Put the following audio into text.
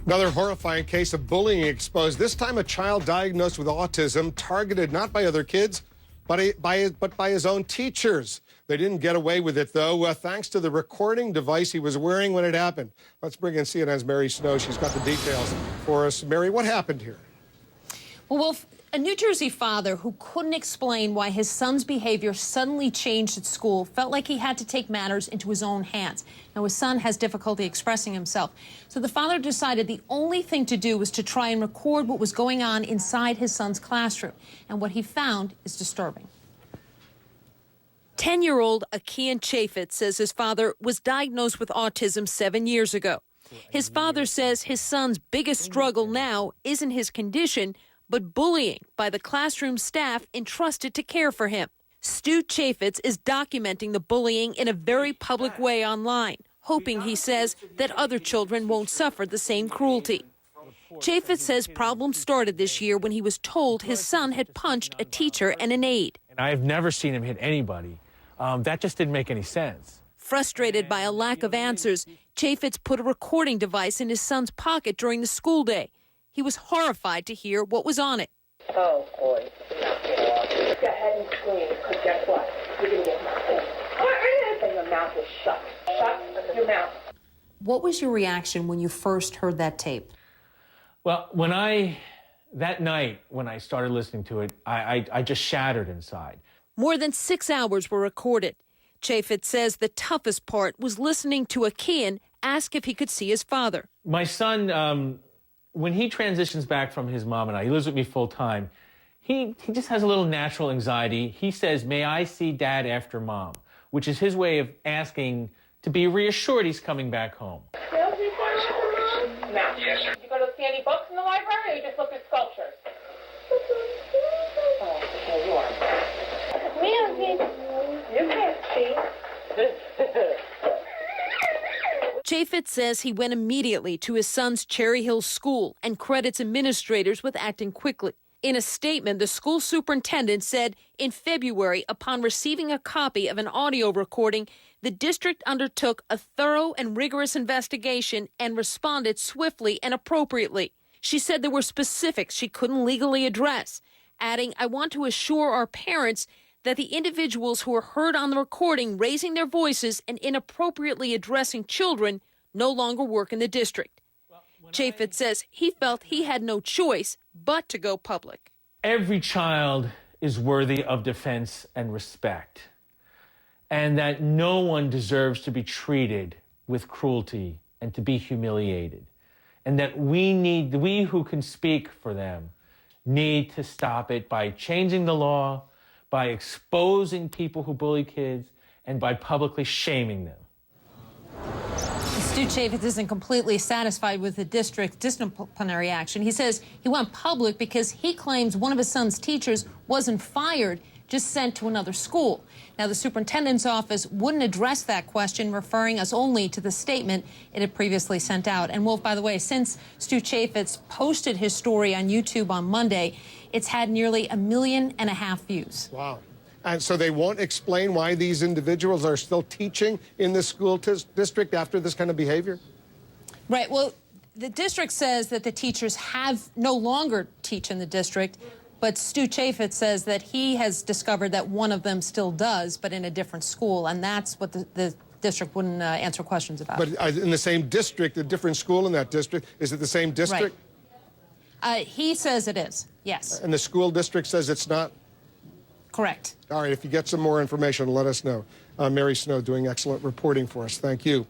Another horrifying case of bullying exposed. This time a child diagnosed with autism, targeted not by other kids, but by his own teachers. They didn't get away with it, though, thanks to the recording device he was wearing when it happened. Let's bring in CNN's Mary Snow. She's got the details for us. Mary, what happened here? Well, Wolf, a New Jersey father who couldn't explain why his son's behavior suddenly changed at school felt like he had to take matters into his own hands. Now, his son has difficulty expressing himself, so the father decided the only thing to do was to try and record what was going on inside his son's classroom. And what he found is disturbing. 10-year-old Akian Chaffetz says his father was diagnosed with autism 7 years ago. His father says his son's biggest struggle now isn't his condition, but bullying by the classroom staff entrusted to care for him. Stu Chaffetz is documenting the bullying in a very public way online, hoping, he says, that other children won't suffer the same cruelty. Chaffetz says problems started this year when he was told his son had punched a teacher and an aide. And I've never seen him hit anybody. That just didn't make any sense. Frustrated by a lack of answers, Chaffetz put a recording device in his son's pocket during the school day. He was horrified to hear what was on it. Oh, boy. Go ahead and scream, because guess what? You're going to get nothing. And your mouth is shut. Shut your mouth. What was your reaction when you first heard that tape? Well, that night when I started listening to it, I just shattered inside. More than 6 hours were recorded. Chaffetz says the toughest part was listening to Akian ask if he could see his father. My son, when he transitions back from his mom and I, he lives with me full time, he just has a little natural anxiety. He says, "May I see Dad after Mom?" which is his way of asking to be reassured he's coming back home. Now, yes, sir. You go to see any books in the library, or you just look at sculptures? Oh, there you are. You can't see. Chaffetz says he went immediately to his son's Cherry Hill school and credits administrators with acting quickly. In a statement, the school superintendent said in February, upon receiving a copy of an audio recording, the district undertook a thorough and rigorous investigation and responded swiftly and appropriately. She said there were specifics she couldn't legally address, adding, "I want to assure our parents that the individuals who were heard on the recording raising their voices and inappropriately addressing children no longer work in the district." Chaffetz says he felt he had no choice but to go public. Every child is worthy of defense and respect, and that no one deserves to be treated with cruelty and to be humiliated, and that we who can speak for them need to stop it by changing the law, by exposing people who bully kids, and by publicly shaming them. Stu Chaffetz isn't completely satisfied with the district's disciplinary action. He says he went public because he claims one of his son's teachers wasn't fired, just sent to another school. Now, the superintendent's office wouldn't address that question, referring us only to the statement it had previously sent out. And, Wolf, by the way, since Stu Chaffetz posted his story on YouTube on Monday, it's had nearly 1.5 million views. Wow. And so they won't explain why these individuals are still teaching in the school district after this kind of behavior? Right. Well, the district says that the teachers have no longer teach in the district, but Stu Chaffetz says that he has discovered that one of them still does, but in a different school, and that's what the district wouldn't answer questions about. But in the same district, a different school in that district, is it the same district? Right. He says it is, yes. And the school district says it's not? Correct. All right, if you get some more information, let us know. Mary Snow doing excellent reporting for us. Thank you.